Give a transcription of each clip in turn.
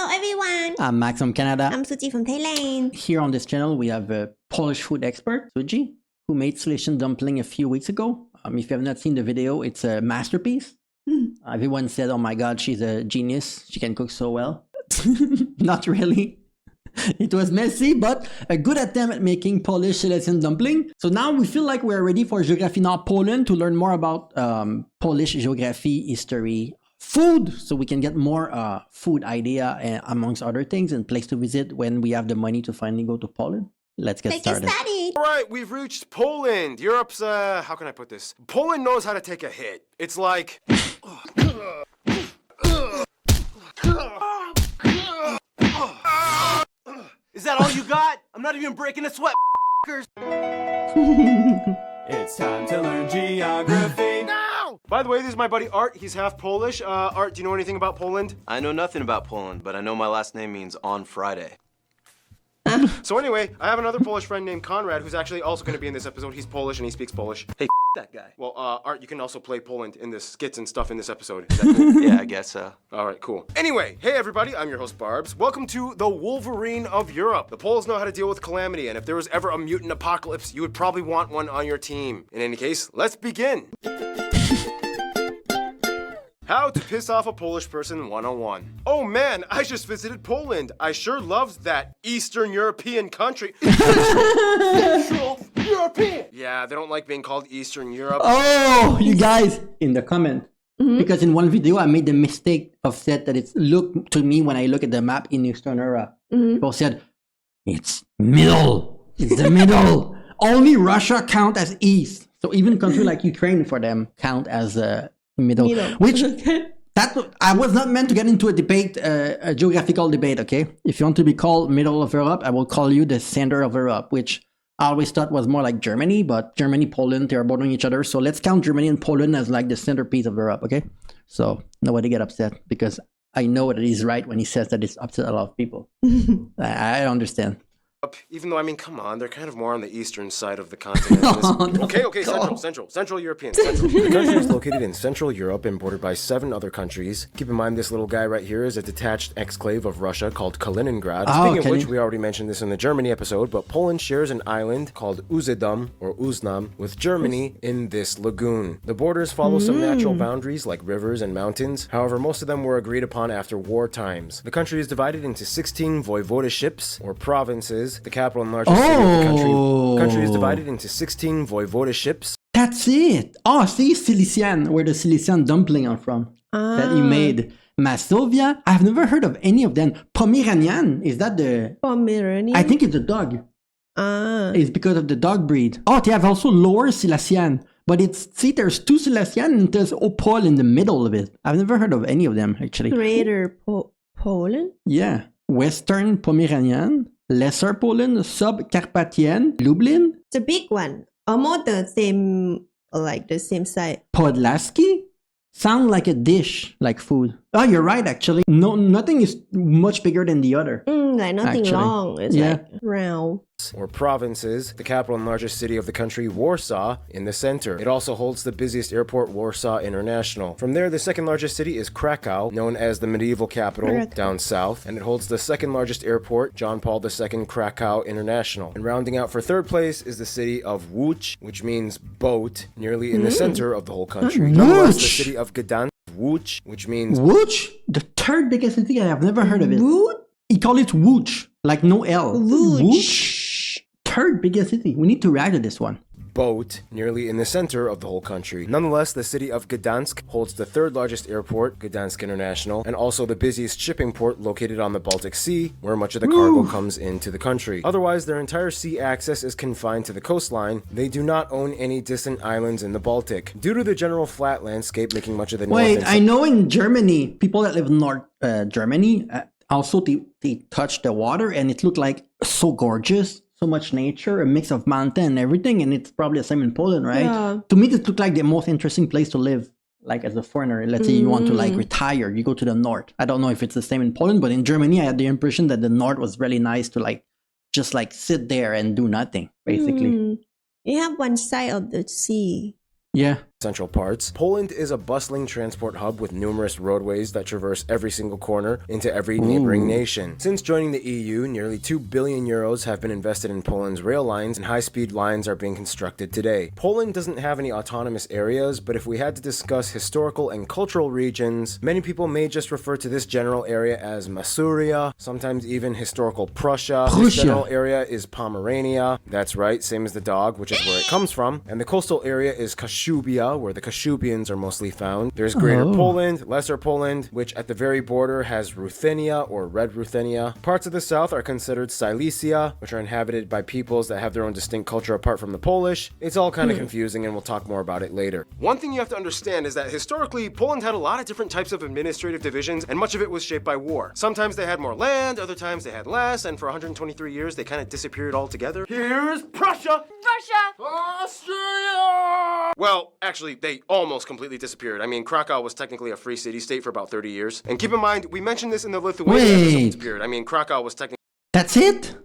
Hello everyone! I'm Max from Canada. I'm Suji from Thailand. Here on this channel, we have a Polish food expert, Suji, who made Silesian dumpling a few weeks ago. If you have not seen the video, it's a masterpiece. Everyone said, oh my god, she's a genius. She can cook so well. Not really. It was messy, but a good attempt at making Polish Silesian dumpling. So now we feel like we're ready for Geography Nord Poland to learn more about Polish geography, history, food, so we can get more food idea amongst other things and place to visit when we have the money to finally go to Poland. Let's get started. All right, we've reached Poland. Europe's, how can I put this? Poland knows how to take a hit. It's like... Is that all you got? I'm not even breaking a sweat, It's time to learn geography. No! By the way, this is my buddy Art. He's half Polish. Art, do you know anything about Poland? I know nothing about Poland, but I know my last name means on Friday. So anyway, I have another Polish friend named Conrad who's actually also going to be in this episode. He's Polish and he speaks Polish. Hey, that guy. Well, Art, you can also play Poland in the skits and stuff in this episode. Is that cool? Yeah, I guess so. All right, cool. Anyway, hey everybody, I'm your host Barbs. Welcome to the Wolverine of Europe. The Poles know how to deal with calamity, and if there was ever a mutant apocalypse, you would probably want one on your team. In any case, let's begin. How to piss off a Polish person 101. Oh man, I just visited Poland. I sure loved that Eastern European country. Central European. Yeah, they don't like being called Eastern Europe. Oh, you guys, in the comment. Because in one video, I made the mistake of said that it's look to me when I look at the map in Eastern Europe. People said, it's middle. It's the middle. Only Russia count as East. So even country like Ukraine for them count as middle. Which that I was not meant to get into a debate, a geographical debate. Okay, if you want to be called middle of Europe, I will call you the center of Europe, which I always thought was more like Germany, but Germany, Poland, they are bordering each other. So let's count Germany and Poland as like the centerpiece of Europe. Okay, so nobody get upset because I know that he's right when he says that it's upset a lot of people. I understand. Even though, I mean, come on, they're kind of more on the eastern side of the continent. Okay, Central European. The country is located in Central Europe and bordered by 7 other countries. Keep in mind, this little guy right here is a detached exclave of Russia called Kaliningrad. Speaking of which, we already mentioned this in the Germany episode, but Poland shares an island called Usedom, or Uznam, with Germany in this lagoon. The borders follow some natural boundaries like rivers and mountains. However, most of them were agreed upon after war times. The country is divided into 16 voivodeships, or provinces. The capital and largest city of the country is divided into 16 voivodeships. That's it. Oh, see, Silesian, where the Silesian dumpling are from that he made. Masovia, I've never heard of any of them. Pomeranian, is that the... Pomeranian? I think it's a dog. It's because of the dog breed. Oh, they have also Lower Silesian. But it's, see, there's 2 Silesian and there's Opol in the middle of it. I've never heard of any of them, actually. Greater Poland? Yeah. Western Pomeranian, Lesser Poland, Sub-Carpathian, Lublin. The big one. Almost the same, like the same size. Podlaski? Sound like a dish, like food. Oh, you're right, actually. No, nothing is much bigger than the other. Like nothing actually. long. It's like round. Or provinces, the capital and largest city of the country, Warsaw, in the center. It also holds the busiest airport, Warsaw International. From there, the second largest city is Krakow, known as the medieval capital, down south, and it holds the second largest airport, John Paul II Krakow International. And rounding out for third place is the city of Łódź, which means boat, nearly in the center of the whole country. Nonetheless, the city of Gdansk, Łódź, which means... Łódź? The third biggest city? I have never heard of it. He called it Łódź, like no L. Łódź. Third biggest city. We need to react to this one. Boat, nearly in the center of the whole country. Nonetheless, the city of Gdansk holds the third largest airport, Gdansk International, and also the busiest shipping port located on the Baltic Sea, where much of the cargo comes into the country. Otherwise, their entire sea access is confined to the coastline. They do not own any distant islands in the Baltic, due to the general flat landscape making much of the north. Wait, I know in Germany, people that live in North Germany, also they touch the water and it looked like so gorgeous. So much nature, a mix of mountain and everything, and it's probably the same in Poland, right? Yeah. To me, this looked like the most interesting place to live, like as a foreigner. Let's say you want to like retire, you go to the north. I don't know if it's the same in Poland, but in Germany, I had the impression that the north was really nice to like, just like sit there and do nothing, basically. You have one side of the sea. Yeah. central parts. Poland is a bustling transport hub with numerous roadways that traverse every single corner into every neighboring nation. Since joining the EU, nearly 2 billion euros have been invested in Poland's rail lines, and high-speed lines are being constructed today. Poland doesn't have any autonomous areas, but if we had to discuss historical and cultural regions, many people may just refer to this general area as Masuria, sometimes even historical Prussia. This general area is Pomerania. That's right, same as the dog, which is where it comes from. And the coastal area is Kashubia, where the Kashubians are mostly found. There's Greater Poland, Lesser Poland, which at the very border has Ruthenia or Red Ruthenia. Parts of the south are considered Silesia, which are inhabited by peoples that have their own distinct culture apart from the Polish. It's all kind of confusing, and we'll talk more about it later. One thing you have to understand is that historically, Poland had a lot of different types of administrative divisions, and much of it was shaped by war. Sometimes they had more land, other times they had less, and for 123 years they kind of disappeared altogether. Here's Prussia! Austria! Well, actually, they almost completely disappeared. I mean, Krakow was technically a free city-state for about 30 years. And keep in mind, we mentioned this in the Lithuania episode disappeared. I mean, Krakow was technically... That's it?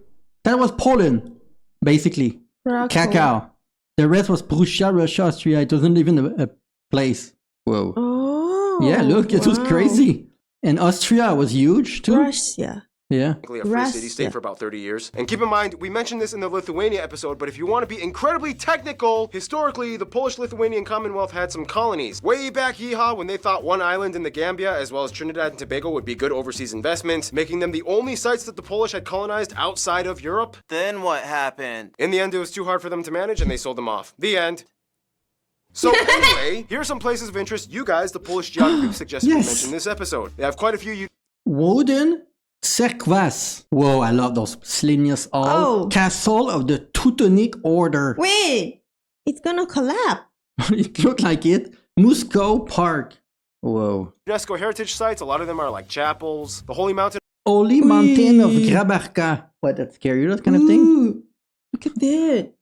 That was Poland, basically. Krakow. The rest was Prussia, Russia, Austria. It wasn't even a place. Whoa. Oh. Yeah, look, it was crazy. And Austria was huge, too. Russia. Yeah. a free city-state for about 30 years. And keep in mind, we mentioned this in the Lithuania episode, but if you want to be incredibly technical, historically, the Polish-Lithuanian Commonwealth had some colonies. Way back yeehaw, when they thought one island in the Gambia, as well as Trinidad and Tobago, would be good overseas investments, making them the only sites that the Polish had colonized outside of Europe. Then what happened? In the end, it was too hard for them to manage, and they sold them off. The end. So anyway, here are some places of interest you guys, the Polish geography, suggested we mention this episode. They have quite a few... Woden, Cerkwas. Whoa, I love those. Slinius All. Castle of the Teutonic Order. Wait, it's gonna collapse. It looked like it. Musko Park. Whoa. UNESCO heritage sites, a lot of them are like chapels. The Holy Mountain. Holy Mountain of Grabarka. What, that's scary, that kind of thing? Look at that.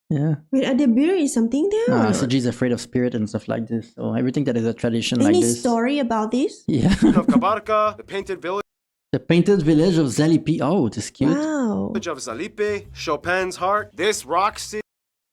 Yeah. Wait, are they buried something there? Suji's afraid of spirit and stuff like this. So everything that is a tradition Any like this. story about this? Yeah. of Kabarka, the Painted Village. The painted village of Zalipi. Oh, this is cute. Wow. Village of Zalipe, Chopin's Heart, this rock city.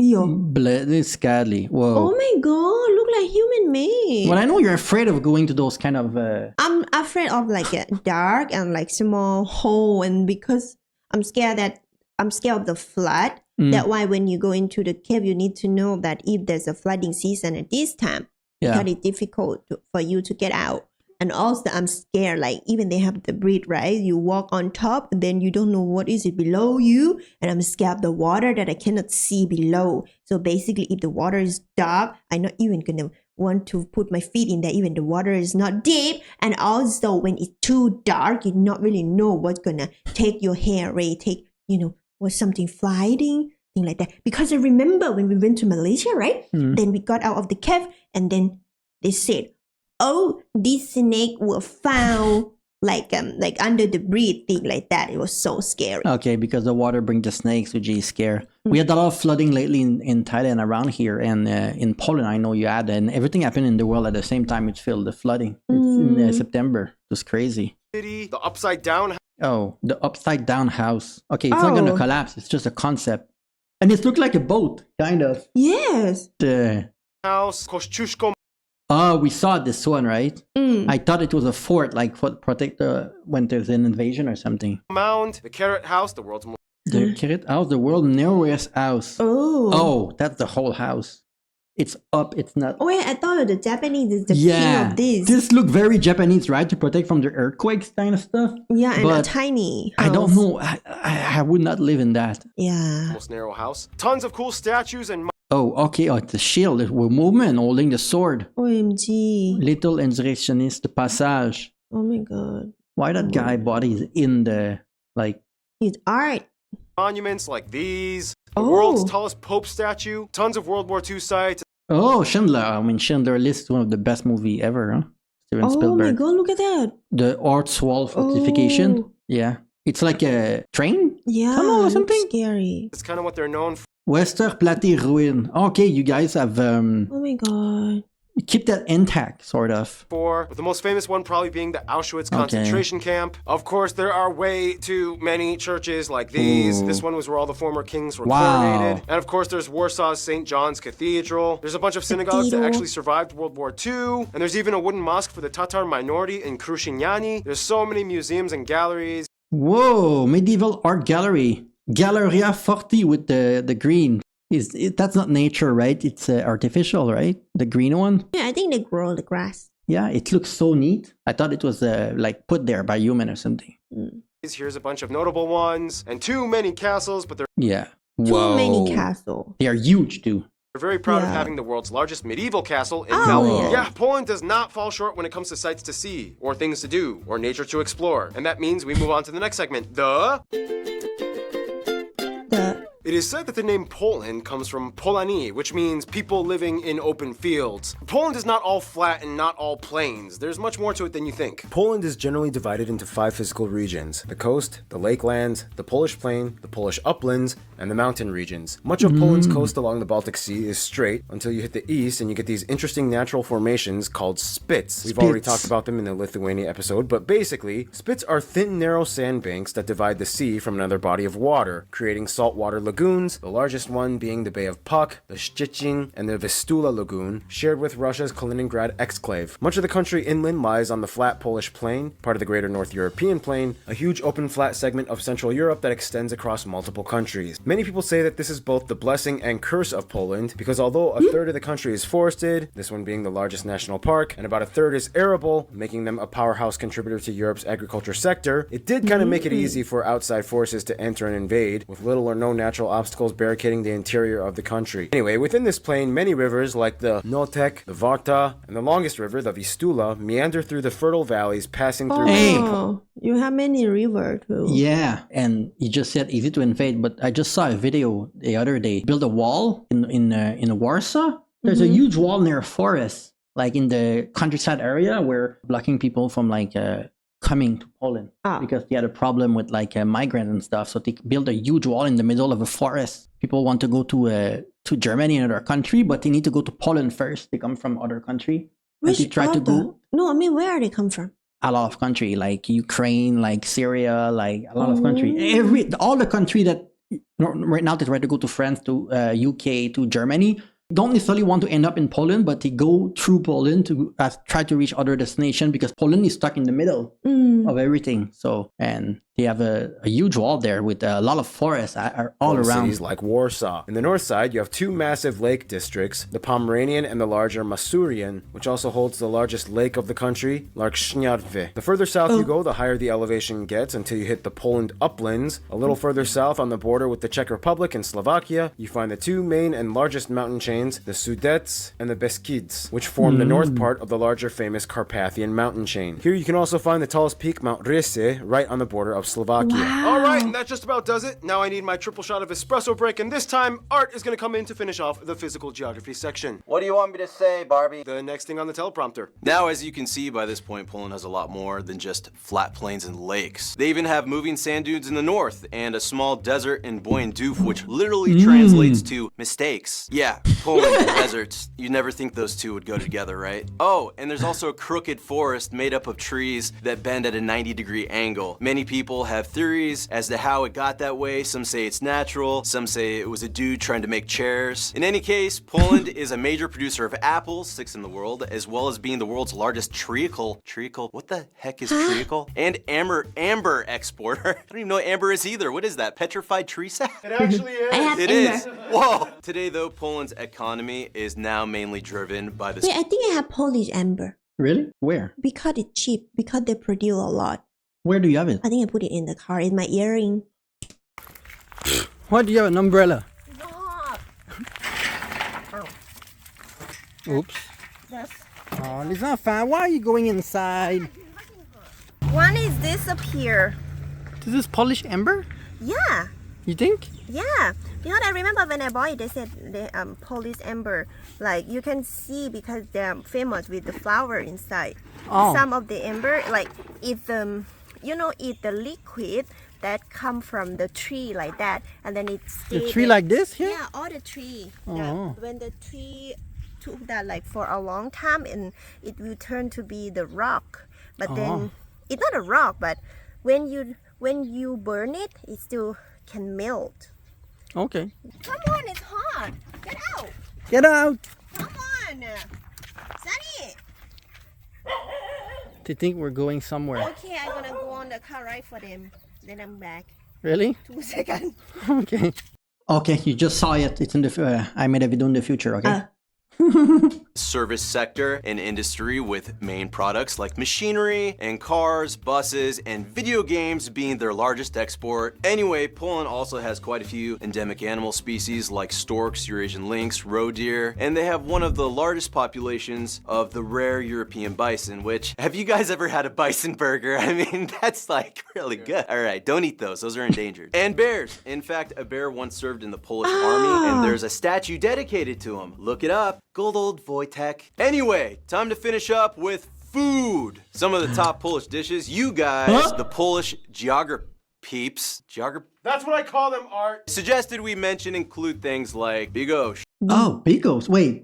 This Scadly. Whoa. Oh my god, look like human made. Well, I know you're afraid of going to those kind of... I'm afraid of like a dark and like small hole, and because I'm scared of the flood. That's why when you go into the cave, you need to know that if there's a flooding season at this time, it's difficult for you to get out. And also, I'm scared, like, even they have the bridge, right? You walk on top, and then you don't know what is it below you. And I'm scared of the water that I cannot see below. So basically, if the water is dark, I'm not even going to want to put my feet in there, even the water is not deep. And also, when it's too dark, you not really know what's going to take your hair, right? Was something flying, thing like that. Because I remember when we went to Malaysia, right? Then we got out of the cave, and then they said, oh, this snake was found like under the bridge, thing like that. It was so scary. Okay, because the water brings the snakes, which is scary. We had a lot of flooding lately in Thailand around here, and in Poland, I know you had, and everything happened in the world at the same time. It's filled the flooding. It's in September. It was crazy. The upside down. Oh, the upside down house. Okay, it's not going to collapse. It's just a concept. And it looked like a boat, kind of. Yes. House, Kościuszko. Oh, we saw this one, right? I thought it was a fort, like for protect when there's an invasion or something. Mound, the Carrot House, the world's most... The Carrot House, the world's narrowest house. Oh, that's the whole house. It's up, it's not... Oh, wait, I thought the Japanese is the king of this. This look very Japanese, right? To protect from the earthquakes kind of stuff. Yeah, and a tiny house. I don't know. I would not live in that. Yeah. Most narrow house. Tons of cool statues and... Oh, okay. Oh, it's a shield. It was movement holding the sword. OMG. Little insurrectionist passage. Oh my god. Why that guy body is in the, like... It's art. Monuments like these. The world's tallest Pope statue. Tons of World War II sites. Oh, Schindler. I mean, Schindler List is one of the best movie ever, huh? Steven Spielberg. Oh my god, look at that. The Arts Wall fortification. Yeah. It's like a train? Yeah. Tunnel or something? Scary. It's kind of what they're known for. Westerplatte ruin. Okay, you guys have... Oh my god. keep that intact, sort of. with the most famous one probably being the Auschwitz concentration camp. Of course, there are way too many churches like these. This one was where all the former kings were coronated. And of course, there's Warsaw's St. John's Cathedral. There's a bunch of synagogues that actually survived World War II. And there's even a wooden mosque for the Tatar minority in Kruszyniany. There's so many museums and galleries. Whoa, medieval art gallery. Galleria Forti with the green. That's not nature, right? It's artificial, right? The green one. Yeah, I think they grow the grass. Yeah, it looks so neat. I thought it was like put there by human or something. Here's a bunch of notable ones. And too many castles, but they're Too many castles. They are huge too. very proud of having the world's largest medieval castle in Poland. Yeah, Poland does not fall short when it comes to sights to see, or things to do, or nature to explore. And that means we move on to the next segment, It is said that the name Poland comes from Polani, which means people living in open fields. Poland is not all flat and not all plains. There's much more to it than you think. Poland is generally divided into 5 physical regions: the coast, the lakelands, the Polish plain, the Polish uplands, and the mountain regions. Much of Poland's coast along the Baltic Sea is straight until you hit the east and you get these interesting natural formations called spits. We've already talked about them in the Lithuania episode, but basically, spits are thin, narrow sandbanks that divide the sea from another body of water, creating saltwater lagoons, the largest one being the Bay of Puck, the Szczecin, and the Vistula Lagoon, shared with Russia's Kaliningrad exclave. Much of the country inland lies on the flat Polish plain, part of the greater North European plain, a huge open flat segment of Central Europe that extends across multiple countries. Many people say that this is both the blessing and curse of Poland, because although a third of the country is forested, this one being the largest national park, and about a third is arable, making them a powerhouse contributor to Europe's agriculture sector, it did kind of make it easy for outside forces to enter and invade, with little or no natural obstacles barricading the interior of the country. Anyway, within this plain, many rivers like the Notek, the Varta, and the longest river, the Vistula, meander through the fertile valleys, passing through... Oh, you have many rivers too. Yeah, and you just said easy to invade, but I just saw a video the other day. Build a wall in Warsaw. There's a huge wall near a forest, like in the countryside area, where blocking people from like coming to Poland because they had a problem with like migrants and stuff. So they built a huge wall in the middle of a forest. People want to go to Germany, another country, but they need to go to Poland first. They come from other country. Which they try to go. No, I mean, where are they come from? A lot of country, like Ukraine, like Syria, like a lot of country. All the country that right now they try to go to France, to UK, to Germany, don't necessarily want to end up in Poland, but they go through Poland to try to reach other destination, because Poland is stuck in the middle of everything. So, and they have a huge wall there with a lot of forests all around. Cities like Warsaw. In the north side, you have 2 massive lake districts, the Pomeranian and the larger Masurian, which also holds the largest lake of the country, Lake Śniadwy. The further south you go, the higher the elevation gets until you hit the Poland uplands. A little further south on the border with the Czech Republic and Slovakia, you find the 2 main and largest mountain chains, the Sudets and the Beskids, which form the north part of the larger famous Carpathian mountain chain. Here you can also find the tallest peak, Mount Rysy, right on the border of Slovakia. Wow. All right, and that just about does it. Now I need my triple shot of espresso break, and this time Art is going to come in to finish off the physical geography section. What do you want me to say, Barbie? The next thing on the teleprompter. Now, as you can see by this point, Poland has a lot more than just flat plains and lakes. They even have moving sand dunes in the north and a small desert in Boyenduf, which literally translates to mistakes. Yeah, Poland and deserts. You'd never think those two would go together, right? Oh, and there's also a crooked forest made up of trees that bend at a 90-degree angle. Many people have theories as to how it got that way. Some say it's natural, some say it was a dude trying to make chairs. In any case, Poland is a major producer of apples, 6th in the world, as well as being the world's largest treacle, what the heck is treacle? And amber exporter. I don't even know what amber is either. What is that, petrified tree sap? It actually is. I have It amber. is. Whoa. Today, though, Poland's economy is now mainly driven by the... Yeah, I think I have Polish amber Really? Where? because it's cheap, because they produce a lot. Where do you have it? I think I put it in the car, in my earring. Why do you have an umbrella? Oops. Oh, les enfants, why are you going inside? One is this up here. This is Polish amber? Yeah, You think? yeah. Because I remember when I bought it, they said the Polish amber, like you can see because they're famous with the flower inside. Oh. Some of the amber, like it's it's the liquid that come from the tree like that, and then it The stays tree like this here? Yeah, all the tree. Oh. When the tree to that like for a long time, and it will turn to be the rock. But then it's not a rock, but when you burn it, it still can melt. Okay. Come on, it's hot. Get out. Get out. Come on, Sunny. They think we're going somewhere. Okay, I'm gonna go on the car ride for them. Then I'm back. Really? 2 seconds. Okay. Okay, you just saw it. It's in the. I made a video in the future. Okay. Service sector and industry with main products like machinery and cars, buses, and video games being their largest export. Anyway, Poland also has quite a few endemic animal species like storks, Eurasian lynx, roe deer, and they have one of the largest populations of the rare European bison, which, have you guys ever had a bison burger? I mean, that's like really good. All right, don't eat those. Those are endangered. And bears. In fact, a bear once served in the Polish army, and there's a statue dedicated to him. Look it up. Good old Wojtek. Anyway, time to finish up with food. Some of the top Polish dishes. You guys, the Polish peeps, That's what I call them, Art. suggested we mention include things like bigos, Oh, bigos. Wait.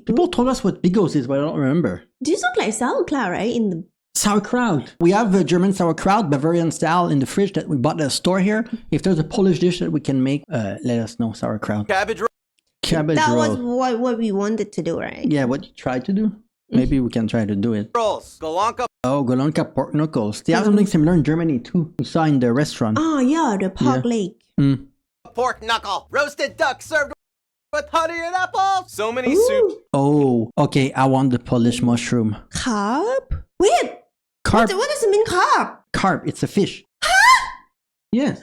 People told us what bigos is, but I don't remember. These look like sauerkraut, right? In the Sauerkraut. We have a German sauerkraut, Bavarian style, in the fridge that we bought at a store here. If there's a Polish dish that we can make, let us know. Sauerkraut. cabbage Cabbage that was roll. what we wanted to do, right? Yeah, what you tried to do? Maybe we can try to do it. rolls, golonka Oh, Golonka pork knuckles. They have something similar in Germany too. We saw in the restaurant. Oh yeah, the pork leg. pork knuckle, roasted duck served with honey and apples. So many soups. Oh, okay. I want the Polish mushroom. Carp? Wait, Carp. what does it mean carp? Carp. It's a fish. Yes.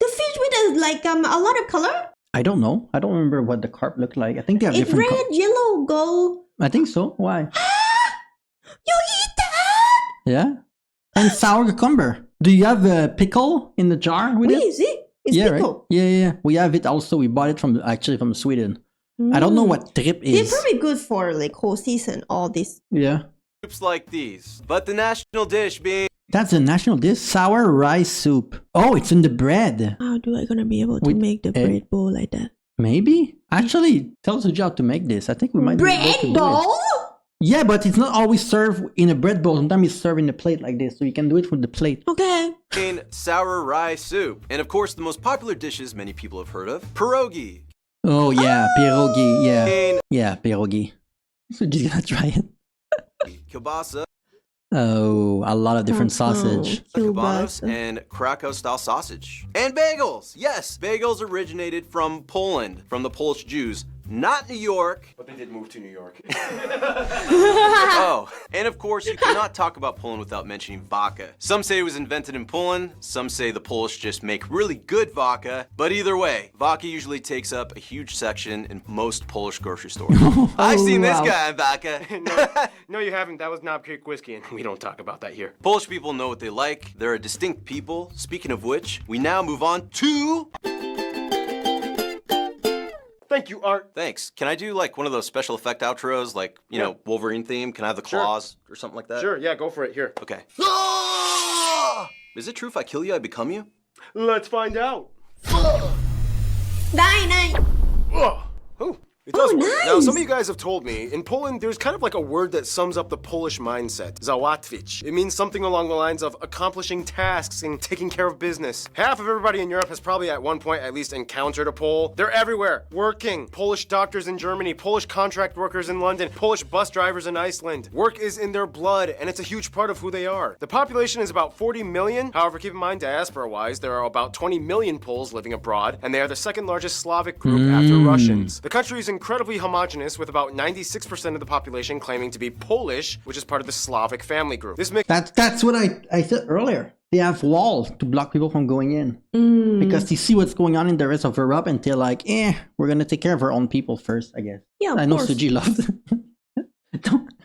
The fish with a lot of color? I don't know. I don't remember what the carp looked like. I think they have It's different. red, yellow, gold. I think so. Why? You eat that? Yeah. And sour cucumber. Do you have a pickle in the jar with Wait, it? is it? It's Yeah, pickle. right. Yeah. We have it also. We bought it from Sweden. I don't know what trip They're is. probably good for like whole season, all this. Yeah. Soups like these, but the national dish being That's a national dish. Sour rice soup. Oh, it's in the bread. How do I gonna be able to With make the egg? bread bowl like that? Maybe. Actually, tells the job to make this. I think we might be able to Bread do it. bowl? Yeah, but it's not always served in a bread bowl. Sometimes it's served in a plate like this, so you can do it with the plate. Okay. sour rye soup. And of course, the most popular dishes many people have heard of, pierogi. Oh yeah, pierogi. Yeah, And yeah, pierogi. So just gonna try it. kielbasa, Oh, a lot of different sausage. kabanos, and Krakow-style sausage. And bagels. Yes, bagels originated from Poland, from the Polish Jews. Not New York. But they did move to New York. Oh, and of course, you cannot talk about Poland without mentioning vodka. Some say it was invented in Poland, some say the Polish just make really good vodka, but either way, vodka usually takes up a huge section in most Polish grocery stores. I've seen this wow. guy on vodka. No, you haven't. That was Knob Creek whiskey, and we don't talk about that here. Polish people know what they like. They're a distinct people. Speaking of which, we now move on to... Thank you, Art. Thanks. Can I do like one of those special effect outros, like, you know, Wolverine theme? Can I have the Sure. claws or something like that? Sure, yeah, go for it. Here. Okay. Is it true if I kill you, I become you? Let's find out. Die. Oh, it does work. Now, nice. some of you guys have told me, in Poland, there's kind of like a word that sums up the Polish mindset. Załatwić. It means something along the lines of accomplishing tasks and taking care of business. Half of everybody in Europe has probably at one point at least encountered a Pole. They're everywhere, working. Polish doctors in Germany, Polish contract workers in London, Polish bus drivers in Iceland. Work is in their blood, and it's a huge part of who they are. The population is about 40 million. However, keep in mind, diaspora-wise, there are about 20 million Poles living abroad, and they are the second largest Slavic group after Russians. The country is incredibly homogenous, with about 96% of the population claiming to be Polish, which is part of the Slavic family group. This makes That's what I said earlier. They have walls to block people from going in because they see what's going on in the rest of Europe, and they're like, we're gonna take care of our own people first, I guess. Yeah, of I know course. Suji loves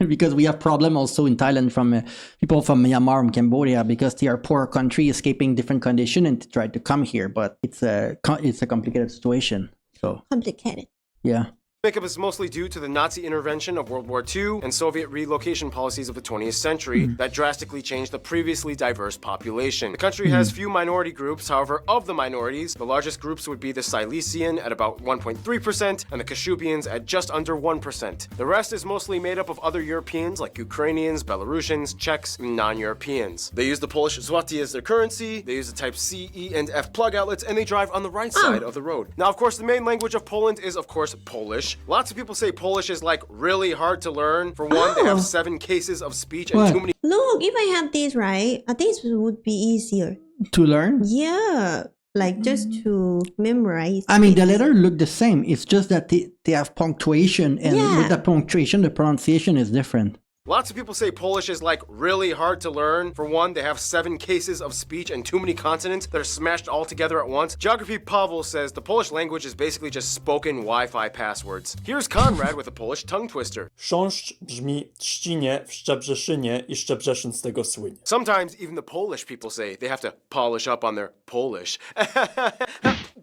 because we have problem also in Thailand from people from Myanmar and Cambodia because they are poor country escaping different condition and try to come here, but it's a complicated situation. So Complicated. yeah. Makeup is mostly due to the Nazi intervention of World War II and Soviet relocation policies of the 20th century that drastically changed the previously diverse population. The country has few minority groups, however, of the minorities, the largest groups would be the Silesian at about 1.3% and the Kashubians at just under 1%. The rest is mostly made up of other Europeans like Ukrainians, Belarusians, Czechs, and non-Europeans. They use the Polish zloty as their currency, they use the type C, E, and F plug outlets, and they drive on the right side of the road. Now, of course, the main language of Poland is, of course, Polish. Lots of people say Polish is like really hard to learn. For one, they have 7 cases of speech and too many. Look, if I have this, right, I think it would be easier. To learn? Yeah, like just to memorize. I mean, the letters look the same. It's just that they have punctuation, and Yeah. with the punctuation, the pronunciation is different. Lots of people say Polish is like really hard to learn. For one, they have 7 cases of speech and too many consonants that are smashed all together at once. Geography Pavel says the Polish language is basically just spoken Wi-Fi passwords. Here's Conrad with a Polish tongue twister. Chrząszcz brzmi trzcinie w Szczebrzeszynie i Szczebrzeszyn z tego słynie. Sometimes even the Polish people say they have to polish up on their Polish.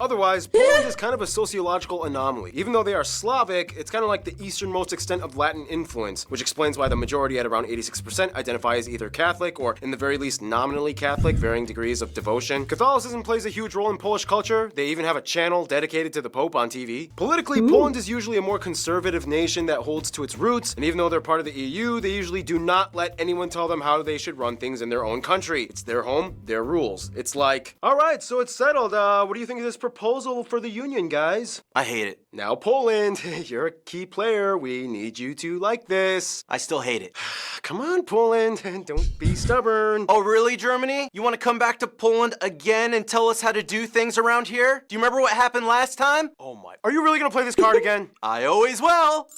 Otherwise, Poland is kind of a sociological anomaly. Even though they are Slavic, it's kind of like the easternmost extent of Latin influence, which explains why the majority at around 86% identify as either Catholic or, in the very least, nominally Catholic, varying degrees of devotion. Catholicism plays a huge role in Polish culture. They even have a channel dedicated to the Pope on TV. Politically, Poland is usually a more conservative nation that holds to its roots, and even though they're part of the EU, they usually do not let anyone tell them how they should run things in their own country. It's their home, their rules. It's like, all right, so it's settled. What do you think of this proposal for the union, guys? I hate it. Now, Poland, you're a key player. We need you to like this. I still hate it. Come on, Poland, don't be stubborn. Oh, really, Germany? You want to come back to Poland again and tell us how to do things around here? Do you remember what happened last time? Oh my. Are you really gonna play this card again? I always will.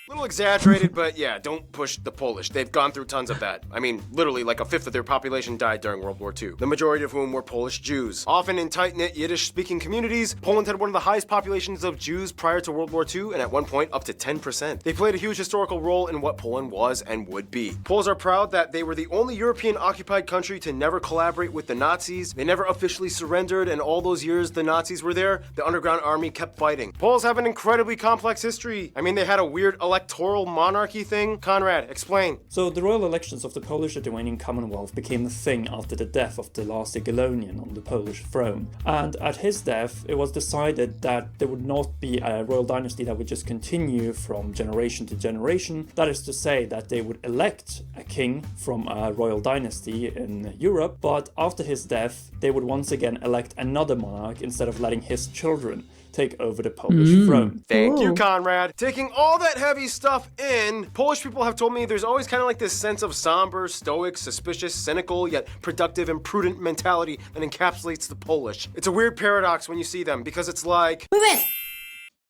A little exaggerated, but yeah, don't push the Polish. They've gone through tons of that. I mean, literally like 1/5 of their population died during World War II, the majority of whom were Polish Jews. Often in tight-knit Yiddish-speaking communities, Poland had one of the highest populations of Jews prior to World War II, and at one point up to 10%. They played a huge historical role in what Poland was and would be. Poles are proud that they were the only European-occupied country to never collaborate with the Nazis. They never officially surrendered, and all those years the Nazis were there, the underground army kept fighting. Poles have an incredibly complex history. I mean, they had a weird electoral monarchy thing. Conrad, explain. So the royal elections of the Polish-Lithuanian Commonwealth became a thing after the death of the last Jagiellonian on the Polish throne. And at his death, it was decided that there would not be a royal dynasty that would just continue from generation to generation. That is to say that they would elect a king from a royal dynasty in Europe, but after his death, they would once again elect another monarch instead of letting his children take over the Polish throne. Thank you, Ooh. Conrad. Taking all that heavy stuff in, Polish people have told me there's always kind of like this sense of somber, stoic, suspicious, cynical, yet productive and prudent mentality that encapsulates the Polish. It's a weird paradox when you see them, because it's like, Wait.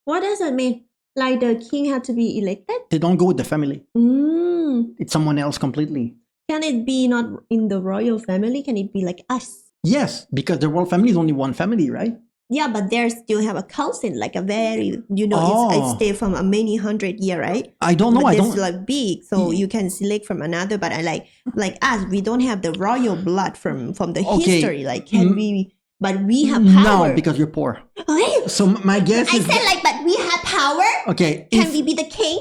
What does that mean? Like the king had to be elected? They don't go with the family. Mm. It's someone else completely. Can it be not in the royal family? Can it be like us? Yes, because the royal family is only one family, right? Yeah, but they still have a cousin, like a very, Oh. it's stay from a many 100 year, right? I don't know. But I it's don't. like big, so you can select from another. But I like us, we don't have the royal blood from the Okay. history. Like, can we? But we have power. No, because you're poor. Okay. So my guess I is. said like, but we have power. Okay, Can if- we be the king?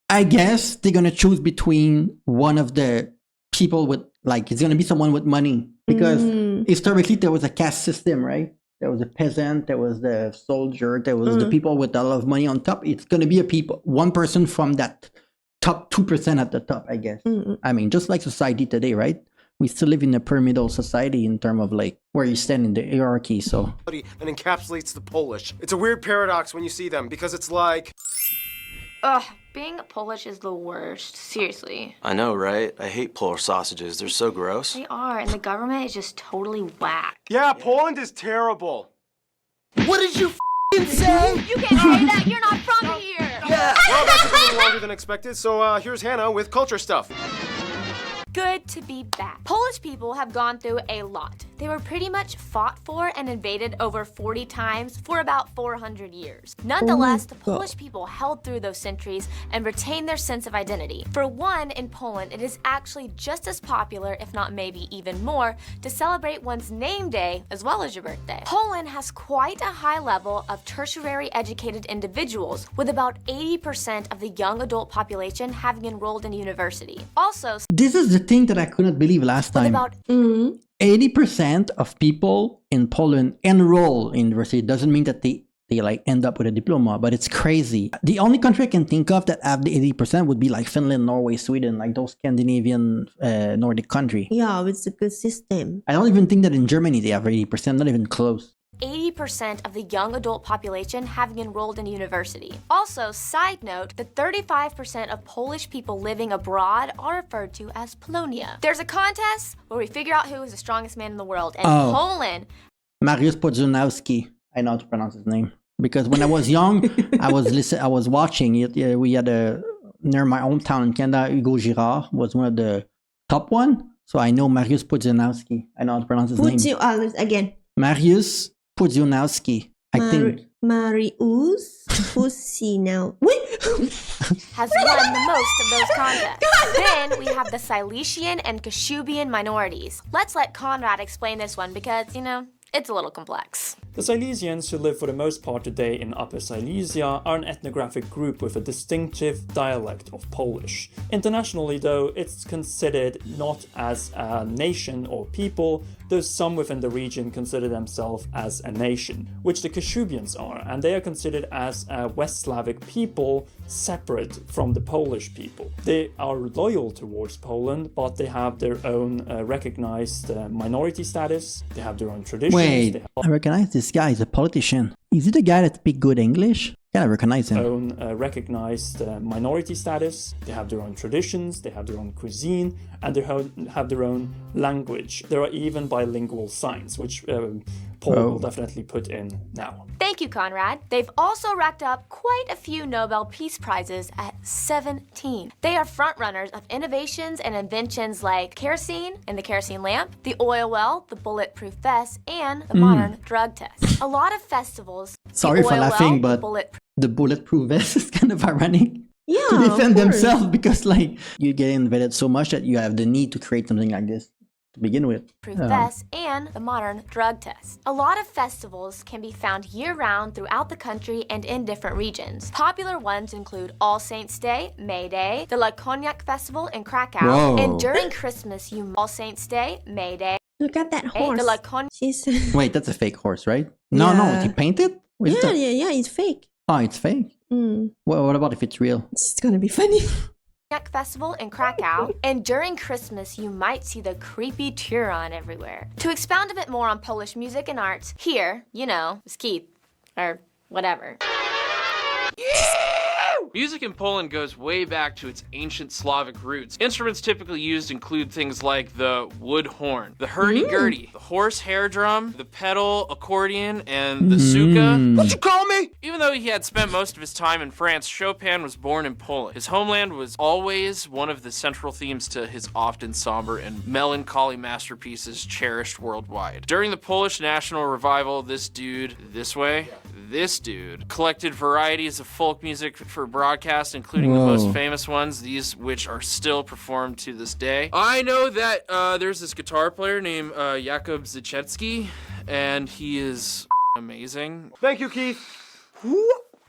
I guess they're gonna choose between one of the people with it's gonna be someone with money, because historically there was a caste system, right? There was a peasant, there was the soldier, there was the people with a lot of money on top. It's gonna be one person from that top 2% at the top, I guess. I mean, just like society today, right? We still live in a pyramidal society in terms of where you stand in the hierarchy. So that encapsulates the Polish. It's a weird paradox when you see them, because it's like, Ugh, being Polish is the worst. Seriously. I know, right? I hate Polish sausages. They're so gross. They are, and the government is just totally whack. yeah, Poland is terrible. What did you say? You can't say that. You're not from here. Yeah. Well, that took a little longer than expected, so here's Hannah with culture stuff. good to be back. Polish people have gone through a lot. They were pretty much fought for and invaded over 40 times for about 400 years. Nonetheless, the Polish people held through those centuries and retained their sense of identity. For one, in Poland, it is actually just as popular, if not maybe even more, to celebrate one's name day as well as your birthday. Poland has quite a high level of tertiary educated individuals, with about 80% of the young adult population having enrolled in university. Also, This is the thing that I couldn't believe last with time. about 80% of people in Poland enroll in university. Doesn't mean that they like end up with a diploma, but it's crazy. The only country I can think of that have the 80% would be like Finland, Norway, Sweden, like those Scandinavian Nordic country. Yeah, it's a good system. I don't even think that in Germany they have 80%, not even close. 80% of the young adult population having enrolled in university. Also, side note, the 35% of Polish people living abroad are referred to as Polonia. There's a contest where we figure out who is the strongest man in the world, and Poland... Mariusz Podzunowski. I know how to pronounce his name. Because when I was young, I was watching it. We had near my hometown in Canada, Hugo Girard was one of the top one. So I know Mariusz Podzunowski. I know how to pronounce his name. Again. Mariusz Podzunowski. I think. Mariusz Podzunowski. has won the most of those contests. Then we have the Silesian and Kashubian minorities. Let's let Conrad explain this one because, it's a little complex. The Silesians, who live for the most part today in Upper Silesia, are an ethnographic group with a distinctive dialect of Polish. Internationally, though, it's considered not as a nation or people, though some within the region consider themselves as a nation, which the Kashubians are, and they are considered as a West Slavic people separate from the Polish people. They are loyal towards Poland, but they have their own recognized minority status, they have their own traditions. Wait, I recognize this guy. He's a politician. Is it the guy that speaks good English? Yeah, I recognize him. Own recognized minority status, they have their own traditions, they have their own cuisine, and they have their own language. There are even bilingual signs, which Paul will definitely put in now. Thank you, Conrad. They've also racked up quite a few Nobel Peace Prizes at 17. They are frontrunners of innovations and inventions like kerosene and the kerosene lamp, the oil well, the bulletproof vest, and the modern drug test. A lot of festivals. Sorry for laughing, but the bulletproof vest is kind of ironic. Yeah, to defend themselves because you get invaded so much that you have the need to create something like this to begin with. Vest and the modern drug test. A lot of festivals can be found year-round throughout the country and in different regions. Popular ones include All Saints' Day, May Day, the La Cognac Festival in Krakow, and during Christmas, All Saints' Day, May Day. Look at that horse. The La Cognac. Wait, that's a fake horse, right? No, is he painted? Yeah, it's fake. Oh, it's fake? Well, what about if it's real? It's gonna be funny. Festival in Krakow, and during Christmas you might see the creepy Turon everywhere. To expound a bit more on Polish music and arts, here, is Keith, or whatever. Music in Poland goes way back to its ancient Slavic roots. Instruments typically used include things like the wood horn, the hurdy-gurdy, the horse hair drum, the pedal accordion, and the suka. What you call me? Even though he had spent most of his time in France, Chopin was born in Poland. His homeland was always one of the central themes to his often somber and melancholy masterpieces cherished worldwide. During the Polish National Revival, this dude collected varieties of folk music for broadcast, including the most famous ones, these which are still performed to this day. I know that there's this guitar player named Jakub Zychecki, and he is amazing. Thank you, Keith.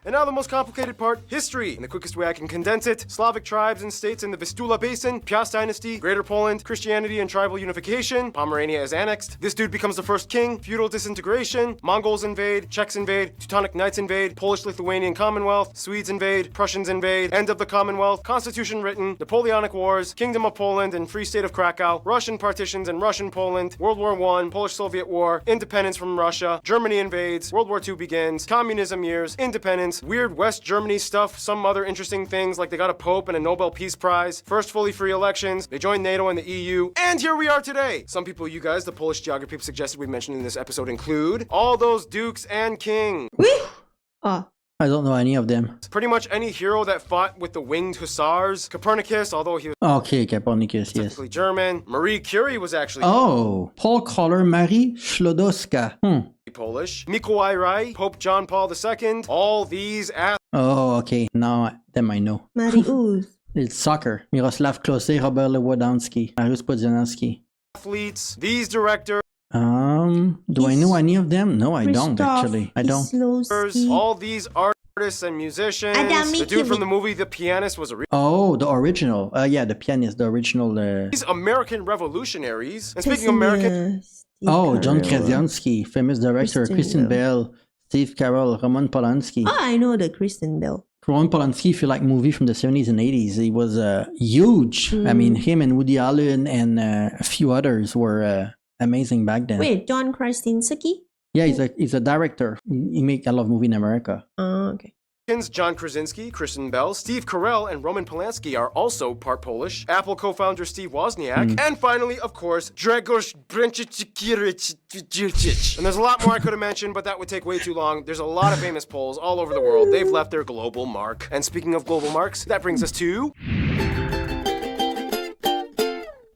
And now the most complicated part, history. In the quickest way I can condense it, Slavic tribes and states in the Vistula Basin, Piast Dynasty, Greater Poland, Christianity and tribal unification, Pomerania is annexed, this dude becomes the first king, feudal disintegration, Mongols invade, Czechs invade, Teutonic Knights invade, Polish-Lithuanian Commonwealth, Swedes invade, Prussians invade, end of the Commonwealth, Constitution written, Napoleonic Wars, Kingdom of Poland and Free State of Krakow, Russian partitions and Russian Poland, World War I, Polish-Soviet War, independence from Russia, Germany invades, World War II begins, communism years, independence, weird West Germany stuff, some other interesting things like they got a Pope and a Nobel Peace Prize, first fully free elections, they joined NATO and the EU, and here we are today! Some people you guys, the Polish geography suggested we mentioned in this episode include all those dukes and kings. I I don't know any of them. Pretty much any hero that fought with the winged hussars. Copernicus, although he was Okay, Copernicus, yes. technically German. Marie Curie was actually Oh, Paul Collar Marie Sklodowska. Polish. Mikołaj Rai, Pope John Paul II. All these Oh, okay. Now, them I know. Mariusz. It's soccer. Miroslav Klose, Robert Lewandowski, Mariusz Podzianowski. athletes, these directors, Do I know any of them? No, I don't Christoph actually. I don't. Kieslowski. all these artists and musicians. Adam The dude from Mickiewicz. the movie The Pianist was a real. Oh, the original. Yeah, the pianist, the original. These American revolutionaries. And speaking of American, Oh, John Carell. Krasinski, famous director, Kristen Bell, Steve Carell, Roman Polanski. Oh, I know the Kristen Bell. Roman Polanski, if you like movie from the 70s and 80s, he was huge. I mean, him and Woody Allen and a few others were amazing back then. Wait, John Krasinski? Yeah, he's a director. He make a lot of movie in America. Oh, okay. John Krasinski, Kristen Bell, Steve Carell, and Roman Polanski are also part Polish. Apple co-founder Steve Wozniak, and finally, of course, Grzegorz Bręczyk. And there's a lot more I could have mentioned, but that would take way too long. There's a lot of famous Poles all over the world. They've left their global mark. And speaking of global marks, that brings us to...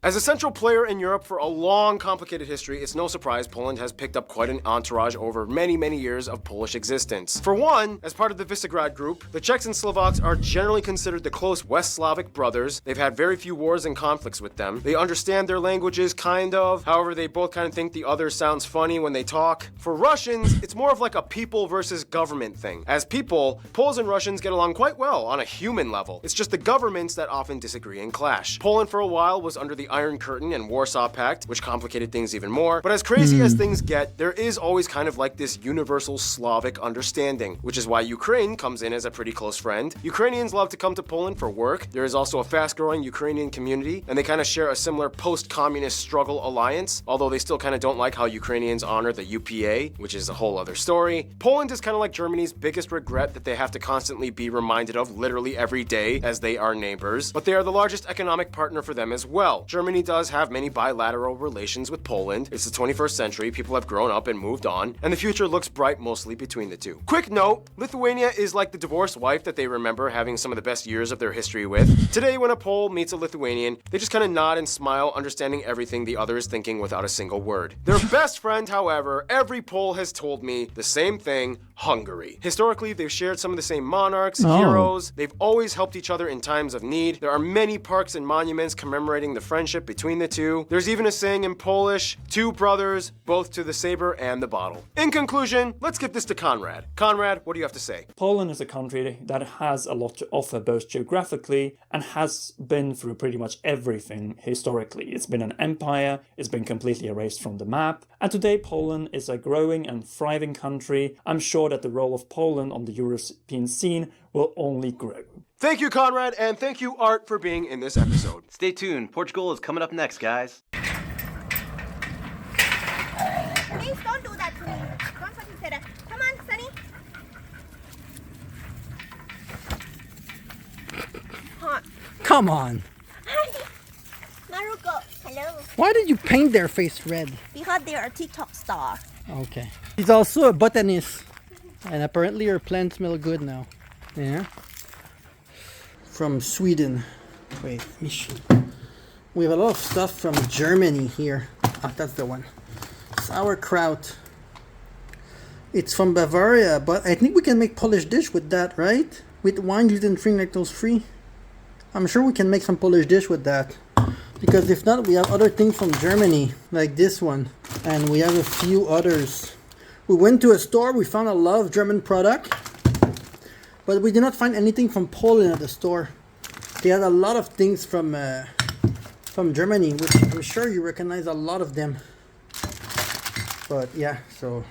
As a central player in Europe for a long, complicated history, it's no surprise Poland has picked up quite an entourage over many, many years of Polish existence. For one, as part of the Visegrad Group, the Czechs and Slovaks are generally considered the close West Slavic brothers. They've had very few wars and conflicts with them. They understand their languages, kind of. However, they both kind of think the other sounds funny when they talk. For Russians, it's more of like a people versus government thing. As people, Poles and Russians get along quite well on a human level. It's just the governments that often disagree and clash. Poland for a while was under the Iron Curtain and Warsaw Pact, which complicated things even more. But as crazy as things get, there is always kind of like this universal Slavic understanding, which is why Ukraine comes in as a pretty close friend. Ukrainians love to come to Poland for work. There is also a fast-growing Ukrainian community, and they kind of share a similar post-communist struggle alliance, although they still kind of don't like how Ukrainians honor the UPA, which is a whole other story. Poland is kind of like Germany's biggest regret that they have to constantly be reminded of literally every day as they are neighbors, but they are the largest economic partner for them as well. Germany does have many bilateral relations with Poland. It's the 21st century, people have grown up and moved on, and the future looks bright mostly between the two. Quick note, Lithuania is like the divorced wife that they remember having some of the best years of their history with. Today, when a Pole meets a Lithuanian, they just kind of nod and smile, understanding everything the other is thinking without a single word. Their best friend, however, every Pole has told me the same thing: Hungary. Historically, they've shared some of the same monarchs, heroes. They've always helped each other in times of need. There are many parks and monuments commemorating the friendship between the two. There's even a saying in Polish, two brothers, both to the saber and the bottle. In conclusion, let's give this to Conrad. Conrad, what do you have to say? Poland is a country that has a lot to offer both geographically and has been through pretty much everything historically. It's been an empire, it's been completely erased from the map, and today Poland is a growing and thriving country. I'm sure that the role of Poland on the European scene will only grow. Thank you, Conrad, and thank you, Art, for being in this episode. Stay tuned. Portugal is coming up next, guys. Please don't do that to me. Don't fucking say that. Come on, Sunny. Hot. Come on. Maruko, hello. Why did you paint their face red? Because they are a TikTok star. Okay. He's also a botanist. And apparently your plants smell good now. Yeah. From Sweden. Wait, let me see. We have a lot of stuff from Germany here. Ah, that's the one. Sauerkraut. It's from Bavaria, but I think we can make Polish dish with that, right? With wine, gluten-free, lactose-free. I'm sure we can make some Polish dish with that. Because if not, we have other things from Germany, like this one. And we have a few others. We went to a store, we found a lot of German product. But we did not find anything from Poland at the store. They had a lot of things from Germany, which I'm sure you recognize a lot of them. But yeah, so